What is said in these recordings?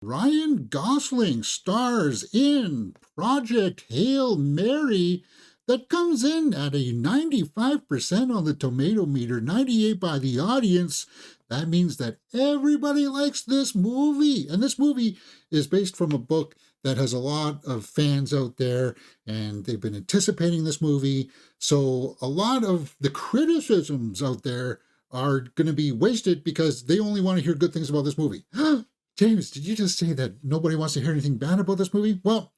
Ryan Gosling stars in Project Hail Mary that comes in at a 95% on the tomato meter, 98 by the audience. That means that everybody likes this movie. And this movie is based from a book that has a lot of fans out there, and they've been anticipating this movie. So a lot of the criticisms out there are going to be wasted because they only want to hear good things about this movie. James, did you just say that nobody wants to hear anything bad about this movie? Well,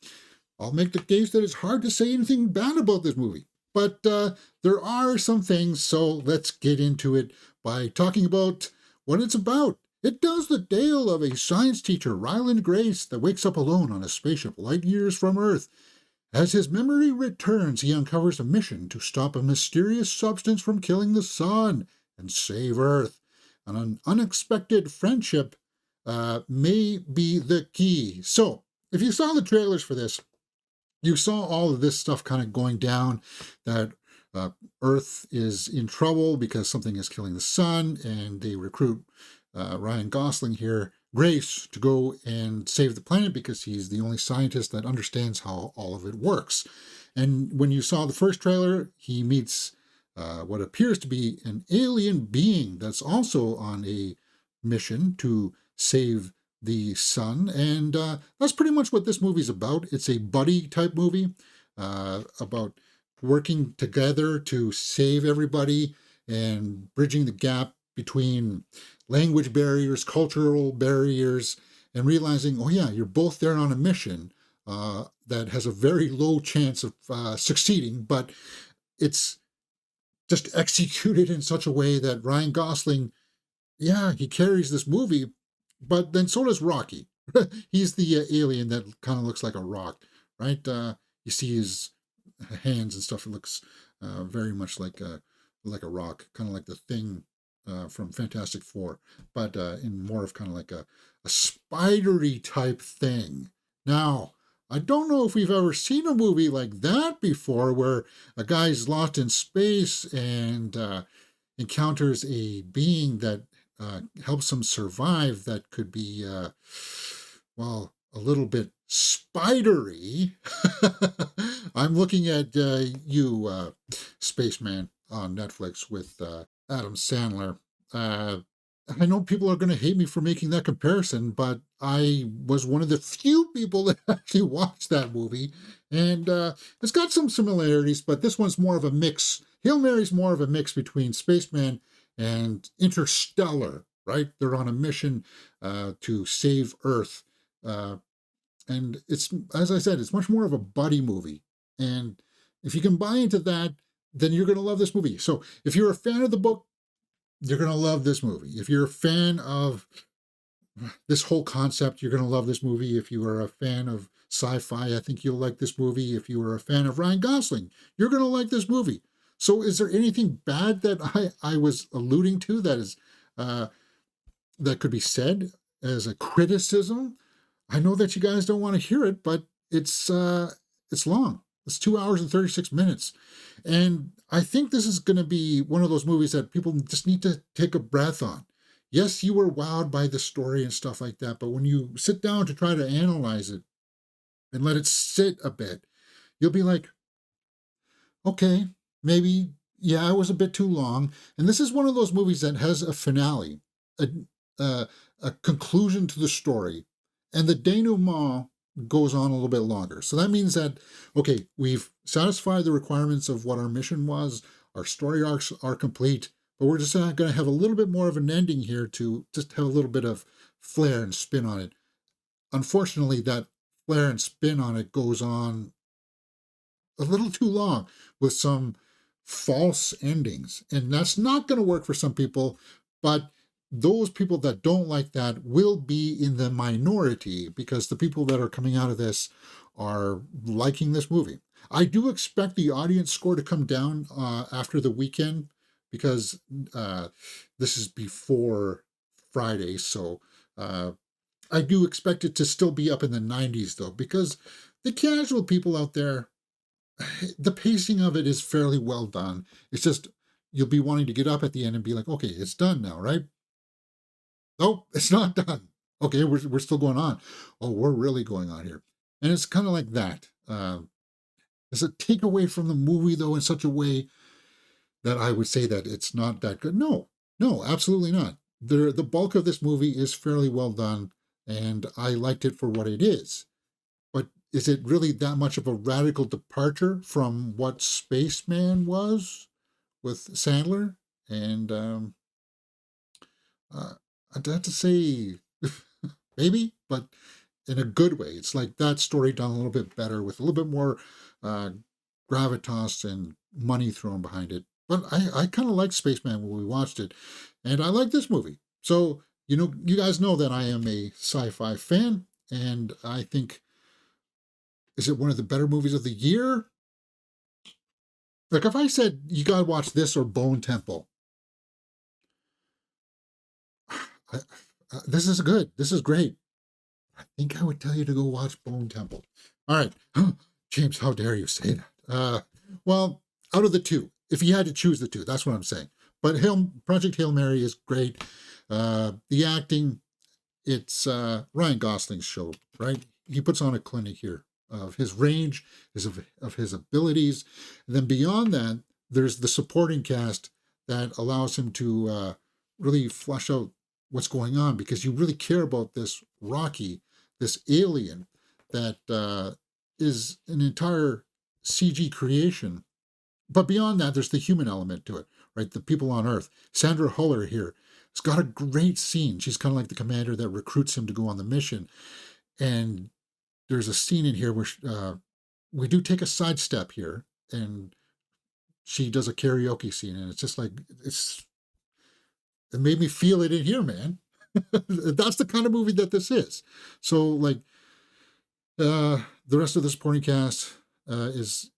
I'll make the case that it's hard to say anything bad about this movie. But there are some things, so let's get into it by talking about what it's about. It tells the tale of a science teacher, Ryland Grace, that wakes up alone on a spaceship light years from Earth. As his memory returns, he uncovers a mission to stop a mysterious substance from killing the sun and save Earth. An unexpected friendship may be the key. So, if you saw the trailers for this, you saw all of this stuff kind of going down, that Earth is in trouble because something is killing the sun, and they recruit Ryan Gosling here, Grace, to go and save the planet because he's the only scientist that understands how all of it works. And when you saw the first trailer, he meets what appears to be an alien being that's also on a mission to save the sun. And that's pretty much what this movie's about. It's a buddy type movie about working together to save everybody and bridging the gap between language barriers, cultural barriers, and realizing, oh yeah, you're both there on a mission that has a very low chance of succeeding, but it's just executed in such a way that Ryan Gosling, yeah, he carries this movie, but then so does Rocky. He's the alien that kind of looks like a rock, right? You see his hands and stuff. It looks very much like a rock, kind of like the Thing from Fantastic Four, but in more of kind of like a spidery type thing. Now, I don't know if we've ever seen a movie like that before, where a guy's lost in space and encounters a being that helps him survive that could be, well, a little bit spidery. I'm looking at you, Spaceman, on Netflix with Adam Sandler. I know people are going to hate me for making that comparison, but I was one of the few people that actually watched that movie. And it's got some similarities, but this one's more of a mix. Hail Mary's more of a mix between Spaceman and Interstellar, right? They're on a mission to save Earth. And it's, as I said, it's much more of a buddy movie. And if you can buy into that, then you're going to love this movie. So if you're a fan of the book, you're going to love this movie. If you're a fan of this whole concept, you're going to love this movie. If you are a fan of sci-fi, I think you'll like this movie. If you are a fan of Ryan Gosling, you're going to like this movie. So is there anything bad that I was alluding to that is that could be said as a criticism? I know that you guys don't want to hear it, but it's long. It's 2 hours and 36 minutes. And I think this is going to be one of those movies that people just need to take a breath on. Yes, you were wowed by the story and stuff like that, but when you sit down to try to analyze it and let it sit a bit, you'll be like, okay, maybe, yeah, it was a bit too long. And this is one of those movies that has a finale, a, a conclusion to the story, and the denouement goes on a little bit longer. So that means that, okay, we've satisfied the requirements of what our mission was, our story arcs are complete, but we're just going to have a little bit more of an ending here to just have a little bit of flair and spin on it. Unfortunately, that flair and spin on it goes on a little too long with some false endings. And that's not going to work for some people, but those people that don't like that will be in the minority because the people that are coming out of this are liking this movie. I do expect the audience score to come down after the weekend because this is before Friday. So I do expect it to still be up in the 90s though, because the casual people out there, the pacing of it is fairly well done. It's just you'll be wanting to get up at the end and be like, okay, it's done now, right? Nope, it's not done. Okay, we're still going on. Oh, we're really going on here. And it's kind of like that. Does it take away from the movie, though, in such a way that I would say that it's not that good? No, no, absolutely not. The bulk of this movie is fairly well done, and I liked it for what it is. But is it really that much of a radical departure from what Spaceman was with Sandler? And I'd have to say maybe, but in a good way. It's like that story done a little bit better with a little bit more uh, gravitas and money thrown behind it. But I kind of liked Spaceman when we watched it, and I like this movie. So, you guys know that I am a sci fi fan, and I think, is it one of the better movies of the year? Like, if I said you gotta watch this or Bone Temple, I, this is good. This is great. I think I would tell you to go watch Bone Temple. All right. James, how dare you say that? Well, out of the two, if you had to choose the two, that's what I'm saying. But Project Hail Mary is great. The acting, it's Ryan Gosling's show, right? He puts on a clinic here of his range, of his abilities. And then beyond that, there's the supporting cast that allows him to really flesh out what's going on, because you really care about this Rocky, this alien that is an entire CG creation. But beyond that, there's the human element to it, right? The people on Earth. Sandra Huller here has got a great scene. She's kind of like the commander that recruits him to go on the mission. And there's a scene in here where we do take a sidestep here, and she does a karaoke scene, and it's just like it made me feel it in here, man. That's the kind of movie that this is. So, like, the rest of the supporting cast is,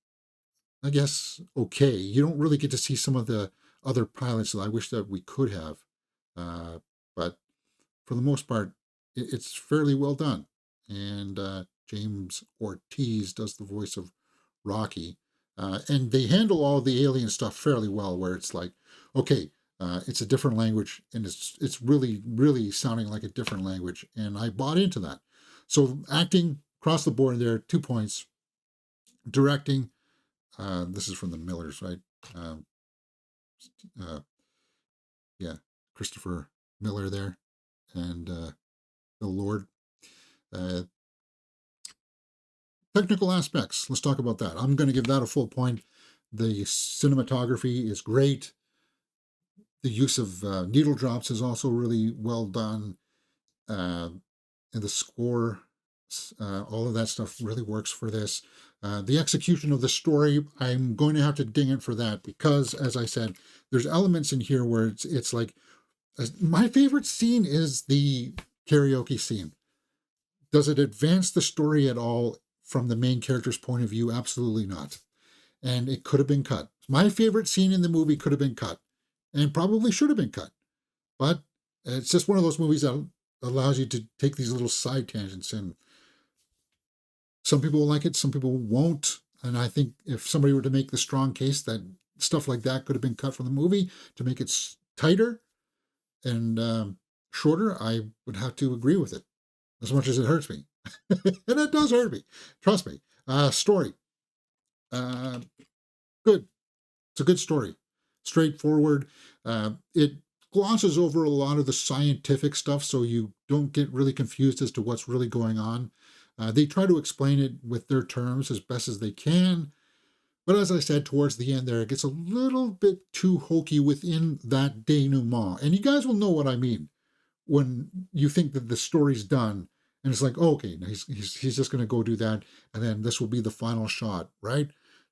I guess, okay. You don't really get to see some of the other pilots that I wish that we could have, but for the most part, it's fairly well done. And James Ortiz does the voice of Rocky, and they handle all the alien stuff fairly well. Where it's like, okay, it's a different language, and it's really really sounding like a different language, and I bought into that. So acting across the board there, 2 points. Directing, this is from the Millers, right? Um, uh, yeah, Christopher Miller there, and the Lord. Uh, Technical aspects. Let's talk about that. I'm going to give that a full point. The cinematography is great. The use of needle drops is also really well done. Uh, and the score, all of that stuff really works for this. The execution of the story, I'm going to have to ding it for that, because, as I said, there's elements in here where it's like, my favorite scene is the karaoke scene. Does it advance the story at all from the main character's point of view? Absolutely not. And it could have been cut. My favorite scene in the movie could have been cut, and probably should have been cut. But it's just one of those movies that allows you to take these little side tangents, and some people will like it, some people won't. And I think if somebody were to make the strong case that stuff like that could have been cut from the movie to make it tighter and shorter, I would have to agree with it, as much as it hurts me. And it does hurt me. Trust me. Story. Uh, Good. It's a good story. Straightforward. It glosses over a lot of the scientific stuff, so you don't get really confused as to what's really going on. They try to explain it with their terms as best as they can. But as I said, towards the end there, it gets a little bit too hokey within that denouement. And you guys will know what I mean when you think that the story's done, and it's like, oh, okay, he's just going to go do that, and then this will be the final shot, right?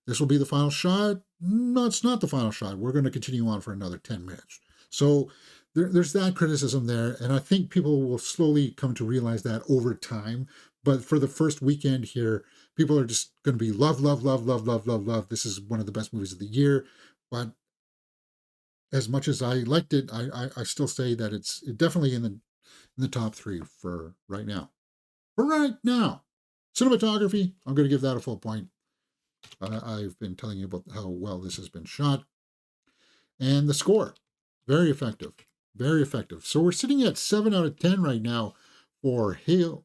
This will be the final shot. No, it's not the final shot. We're going to continue on for another 10 minutes. So there's that criticism there, and I think people will slowly come to realize that over time. But for the first weekend here, people are just going to be love, love, love, love, love, love, love. This is one of the best movies of the year. But as much as I liked it, I still say that it's definitely in the top three for right now. For right now, cinematography, I'm going to give that a full point. I've been telling you about how well this has been shot. And the score, very effective, very effective. So we're sitting at 7 out of 10 right now for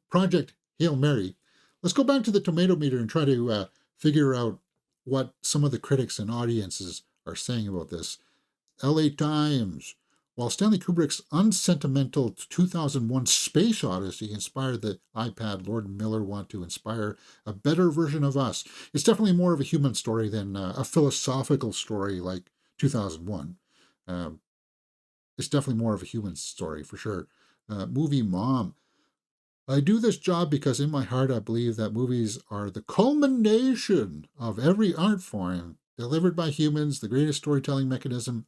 Project Hail Mary. Let's go back to the tomato meter and try to figure out what some of the critics and audiences are saying about this. LA Times. While Stanley Kubrick's unsentimental 2001 Space Odyssey inspired the iPad, Lord Miller want to inspire a better version of us. It's definitely more of a human story than a philosophical story like 2001. It's definitely more of a human story for sure. Movie Mom. I do this job because in my heart I believe that movies are the culmination of every art form delivered by humans, the greatest storytelling mechanism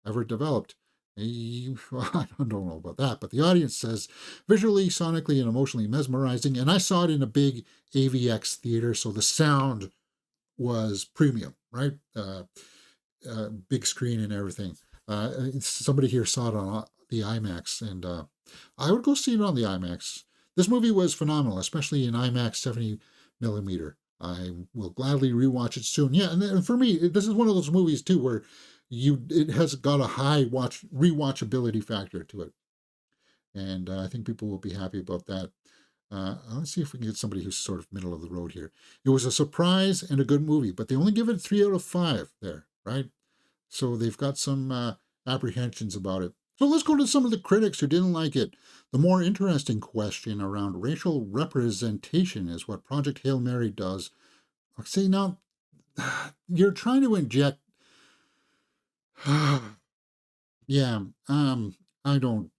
ever developed. Well, I don't know about that, but the audience says visually, sonically, and emotionally mesmerizing. And I saw it in a big AVX theater, so the sound was premium, right? Big screen and everything. Somebody here saw it on the IMAX, and I would go see it on the IMAX. This movie was phenomenal, especially in IMAX 70 millimeter. I will gladly rewatch it soon. Yeah, and for me, this is one of those movies too where it has got a high rewatchability factor to it, and I think people will be happy about that. Let's see if we can get somebody who's sort of middle of the road here. It was a surprise and a good movie, but they only give it 3 out of 5 there, right? So they've got some apprehensions about it. So let's go to some of the critics who didn't like it. The more interesting question around racial representation is what Project Hail Mary does. See, now, you're trying to inject. Yeah, I don't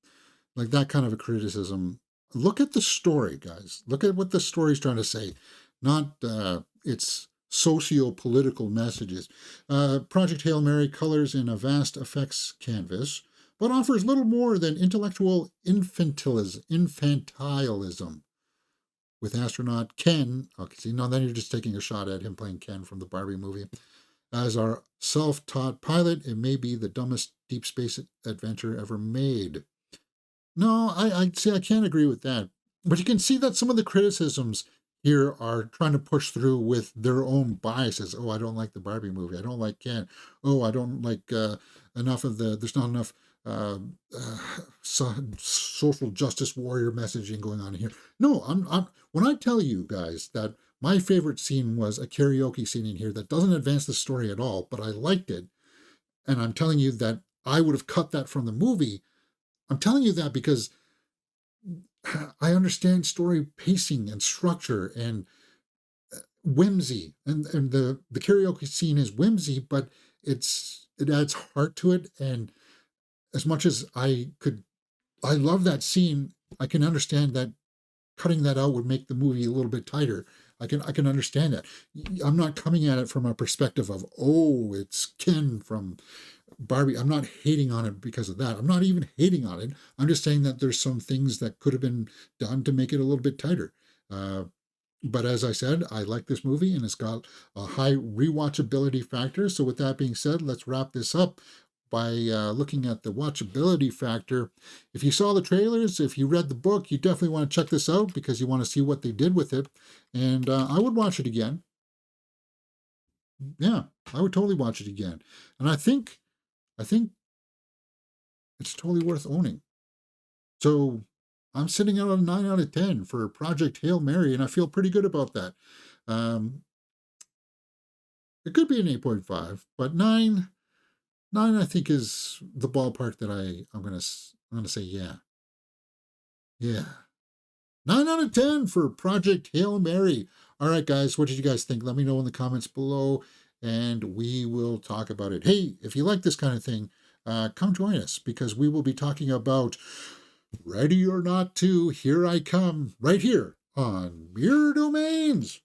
like that kind of a criticism. Look at the story, guys. Look at what the story's trying to say, not its socio-political messages. Project Hail Mary colors in a vast effects canvas, but offers little more than intellectual infantilism. With astronaut Ken, okay, see, now then you're just taking a shot at him playing Ken from the Barbie movie. As our self-taught pilot, it may be the dumbest deep space adventure ever made. No, I see. I can't agree with that. But you can see that some of the criticisms here are trying to push through with their own biases. Oh, I don't like the Barbie movie. I don't like Ken. Oh, I don't like enough of the. There's not enough social justice warrior messaging going on here. No, I'm. When I tell you guys that my favorite scene was a karaoke scene in here that doesn't advance the story at all, but I liked it, and I'm telling you that I would have cut that from the movie. I'm telling you that because I understand story pacing and structure and whimsy, and the karaoke scene is whimsy, but it adds heart to it. And as much as I love that scene. I can understand that cutting that out would make the movie a little bit tighter. I can understand that. I'm not coming at it from a perspective of, oh, it's Ken from Barbie. I'm not hating on it because of that. I'm not even hating on it. I'm just saying that there's some things that could have been done to make it a little bit tighter. But as I said, I like this movie and it's got a high rewatchability factor. So with that being said, let's wrap this up by looking at the watchability factor. If you saw the trailers, if you read the book, you definitely want to check this out because you want to see what they did with it. And I would watch it again. Yeah, I would totally watch it again. And I think it's totally worth owning. So I'm sitting at a 9 out of 10 for Project Hail Mary, and I feel pretty good about that. Um, it could be an 8.5, but 9 I think is the ballpark that I'm gonna say yeah. Yeah. 9 out of 10 for Project Hail Mary. All right, guys, what did you guys think? Let me know in the comments below, and we will talk about it. Hey, if you like this kind of thing, come join us because we will be talking about Ready or Not 2, Here I Come, right here on Mirror Domains.